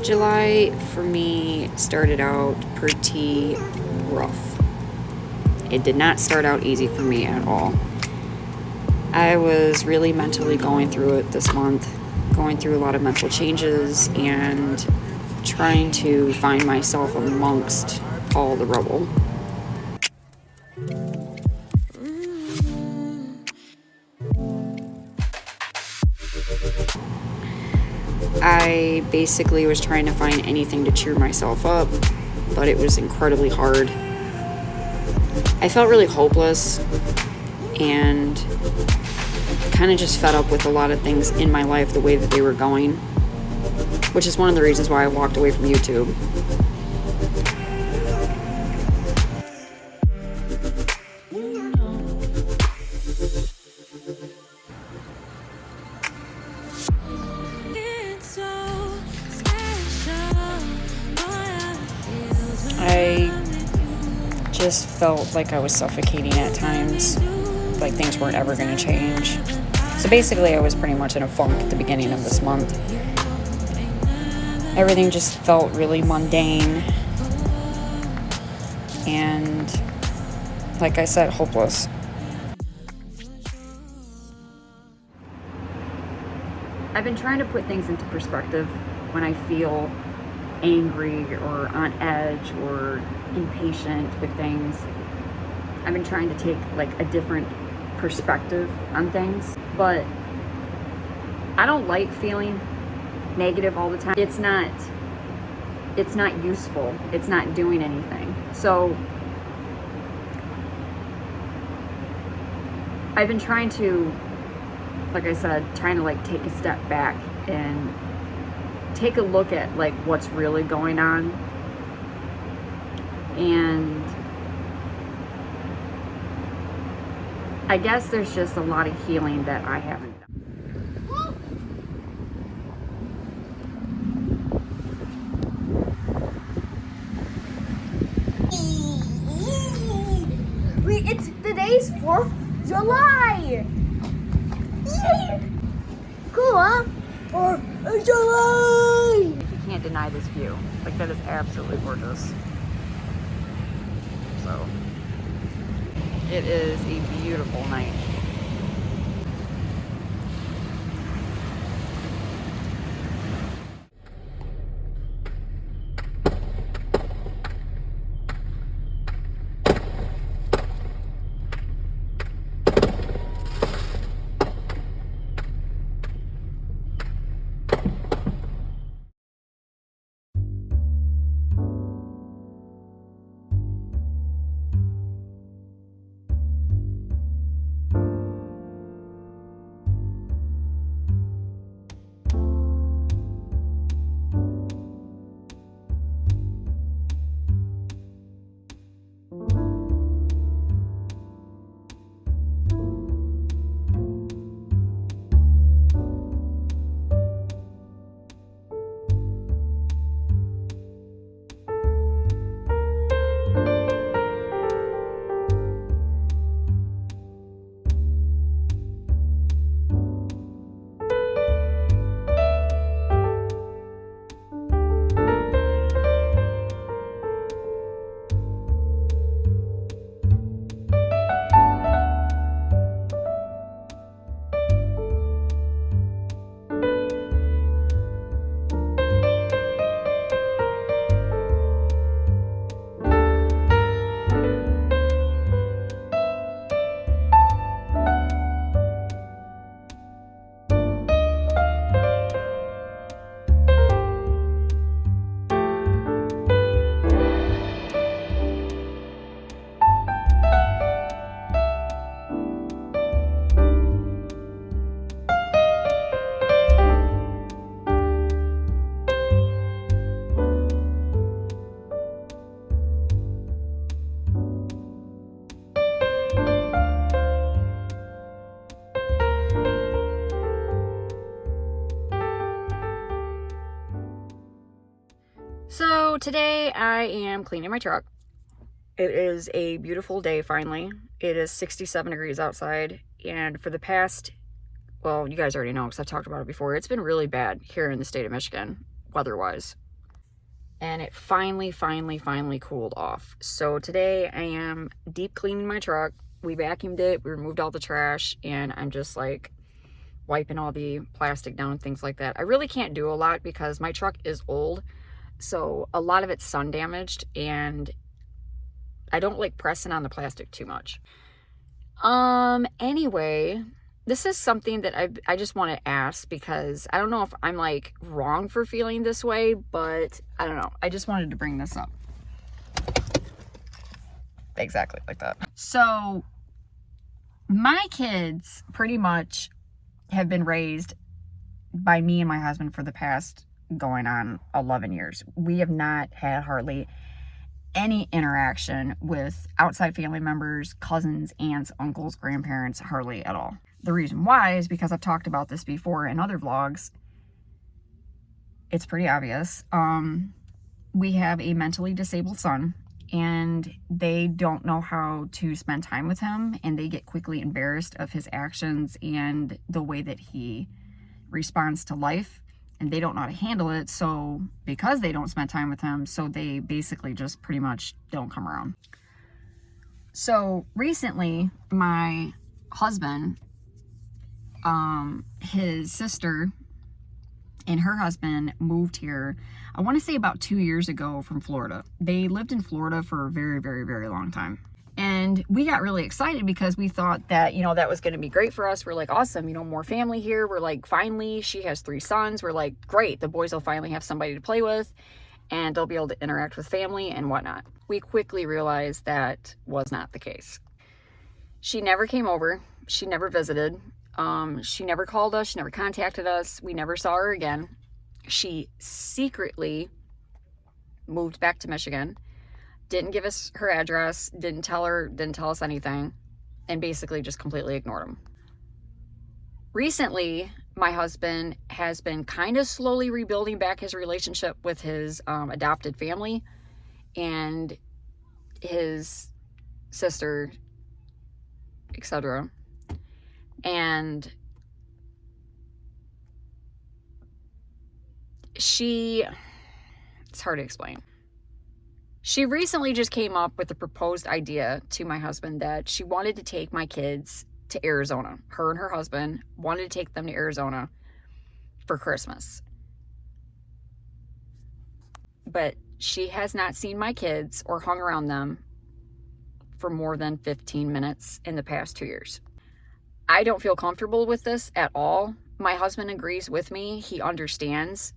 July for me started out pretty rough. It did not start out easy for me at all. I was really mentally going through it this month, going through a lot of mental changes and trying to find myself amongst all the rubble. I basically was trying to find anything to cheer myself up, but it was incredibly hard. I felt really hopeless and kind of just fed up with a lot of things in my life the way that they were going, which is one of the reasons why I walked away from YouTube. I just felt like I was suffocating at times, like things weren't ever going to change. So basically I was pretty much in a funk at the beginning of this month. Everything just felt really mundane and, like I said, hopeless. I've been trying to put things into perspective when I feel angry or on edge or impatient with things. I've been trying to take like a different perspective on things, but I don't like feeling negative all the time. It's not useful. It's not doing anything. So I've been trying to, like I said, trying to like take a step back and take a look at like what's really going on. And I guess there's just a lot of healing that I haven't done. It's today's 4th July. Cool, huh? 4th of July. You can't deny this view. Like, that is absolutely gorgeous. So, it is a beautiful night. So today I am cleaning my truck. It is a beautiful day finally. It is 67 degrees outside, and for the past, well, you guys already know because I've talked about it before, it's been really bad here in the state of Michigan, weather-wise. and it finally cooled off. So today I am deep cleaning my truck. We vacuumed it, we removed all the trash, and I'm just like wiping all the plastic down, things like that. I really can't do a lot because my truck is old, so a lot of it's sun damaged, and I don't like pressing on the plastic too much. Anyway, this is something that I just want to ask, because I don't know if I'm like wrong for feeling this way, but I don't know. I just wanted to bring this up. Exactly like that. So my kids pretty much have been raised by me and my husband for the past going on 11 years. We have not had hardly any interaction with outside family members, cousins, aunts, uncles, grandparents, hardly at all. The reason why is because I've talked about this before in other vlogs. It's pretty obvious. We have a mentally disabled son, and they don't know how to spend time with him, and they get quickly embarrassed of his actions and the way that he responds to life, and they don't know how to handle it. So because they don't spend time with him, so they basically just pretty much don't come around. So recently my husband, his sister and her husband moved here, I want to say about 2 years ago, from Florida. They lived in Florida for a very long time. And we got really excited because we thought that, that was going to be great for us. We're like, awesome, more family here. We're like, finally, she has 3 sons. We're like, great, the boys will finally have somebody to play with, and they'll be able to interact with family and whatnot. We quickly realized that was not the case. She never came over. She never visited. She never called us. She never contacted us. We never saw her again. She secretly moved back to Michigan, didn't give us her address, didn't tell us anything, and basically just completely ignored him. Recently, my husband has been kind of slowly rebuilding back his relationship with his adopted family and his sister, etc. And it's hard to explain. She recently just came up with a proposed idea to my husband that she wanted to take my kids to Arizona. Her and her husband wanted to take them to Arizona for Christmas. But she has not seen my kids or hung around them for more than 15 minutes in the past 2 years. I don't feel comfortable with this at all. My husband agrees with me. He understands.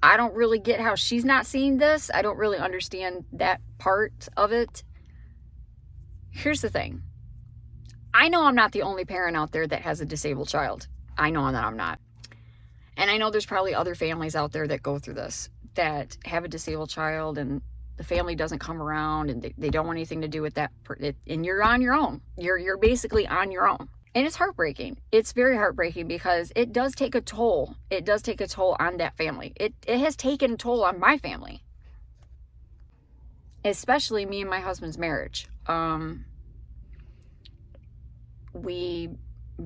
I don't really get how she's not seeing this. I don't really understand that part of it. Here's the thing. I know I'm not the only parent out there that has a disabled child. I know that I'm not. And I know there's probably other families out there that go through this, that have a disabled child and the family doesn't come around and they don't want anything to do with that. And you're on your own. You're basically on your own. And it's heartbreaking. It's very heartbreaking because it does take a toll. It does take a toll on that family. It has taken a toll on my family. Especially me and my husband's marriage. We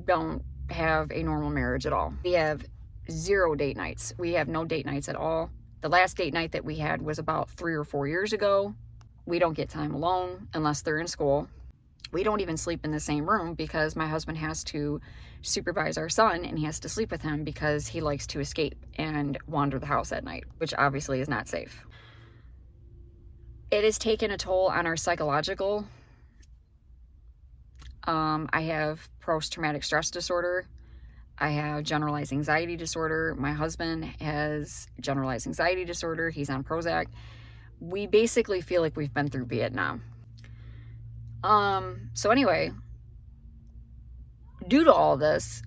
don't have a normal marriage at all. We have 0 date nights. We have no date nights at all. The last date night that we had was about 3 or 4 years ago. We don't get time alone unless they're in school. We don't even sleep in the same room because my husband has to supervise our son and he has to sleep with him because he likes to escape and wander the house at night, which obviously is not safe. It has taken a toll on our psychological. I have post-traumatic stress disorder. I have generalized anxiety disorder. My husband has generalized anxiety disorder. He's on Prozac. We basically feel like we've been through Vietnam. So anyway, due to all this,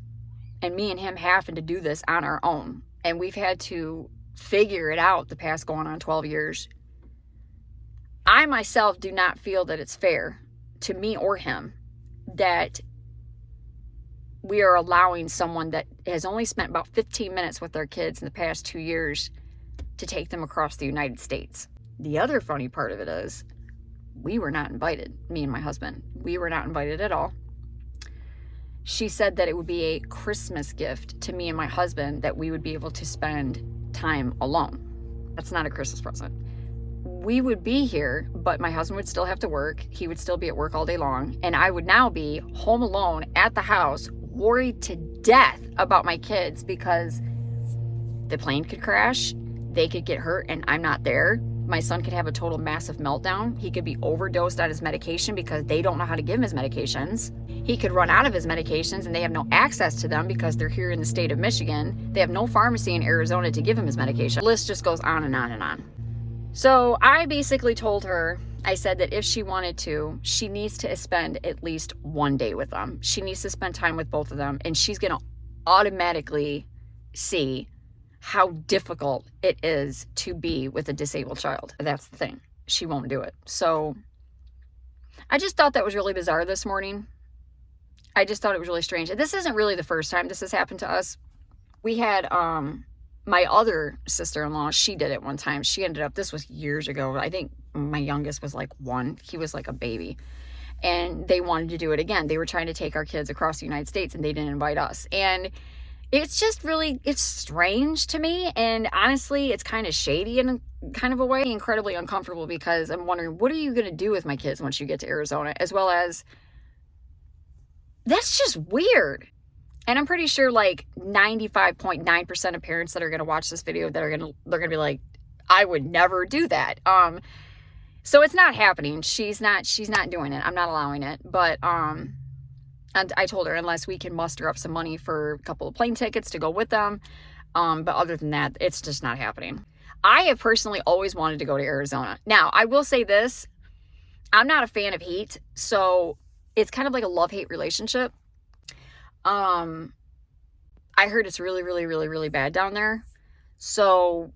and me and him having to do this on our own, and we've had to figure it out the past going on 12 years, I myself do not feel that it's fair to me or him that we are allowing someone that has only spent about 15 minutes with their kids in the past 2 years to take them across the United States. The other funny part of it is we were not invited, me and my husband. We were not invited at all. she said that it would be a Christmas gift to me and my husband that we would be able to spend time alone. That's not a Christmas present. We would be here, but my husband would still have to work. He would still be at work all day long. And I would now be home alone at the house, worried to death about my kids because the plane could crash, they could get hurt, and I'm not there. My son could have a total massive meltdown. He could be overdosed on his medication because they don't know how to give him his medications. He could run out of his medications and they have no access to them because they're here in the state of Michigan. They have no pharmacy in Arizona to give him his medication. The list just goes on and on and on. So I basically told her, I said that if she wanted to, she needs to spend at least one day with them. She needs to spend time with both of them, and she's going to automatically see how difficult it is to be with a disabled child. That's the thing. She won't do it. So I just thought that was really bizarre this morning. I just thought it was really strange. This isn't really the first time this has happened to us. We had my other sister-in-law, she did it one time. She ended up, this was years ago. I think my youngest was like 1. He was like a baby. And they wanted to do it again. They were trying to take our kids across the United States and they didn't invite us. And it's just really, it's strange to me. And honestly, it's kind of shady in kind of a way, incredibly uncomfortable because I'm wondering, what are you going to do with my kids once you get to Arizona? As well as, that's just weird. And I'm pretty sure like 95.9% of parents that are going to watch this video they're going to be like, I would never do that. So it's not happening. She's not doing it. I'm not allowing it. But and I told her, unless we can muster up some money for a couple of plane tickets to go with them. But other than that, it's just not happening. I have personally always wanted to go to Arizona. Now, I will say this. I'm not a fan of heat. So it's kind of like a love-hate relationship. I heard it's really, really, really, really bad down there. So,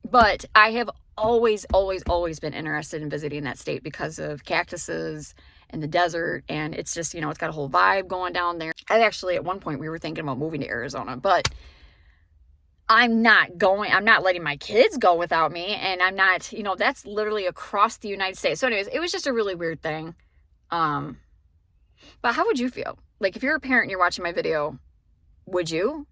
but I have always been interested in visiting that state because of cactuses and the desert, and it's just, it's got a whole vibe going down there. I actually, at one point, we were thinking about moving to Arizona, but I'm not letting my kids go without me, and I'm not, that's literally across the United States. So anyways, it was just a really weird thing. But how would you feel? Like, if you're a parent and you're watching my video, would you?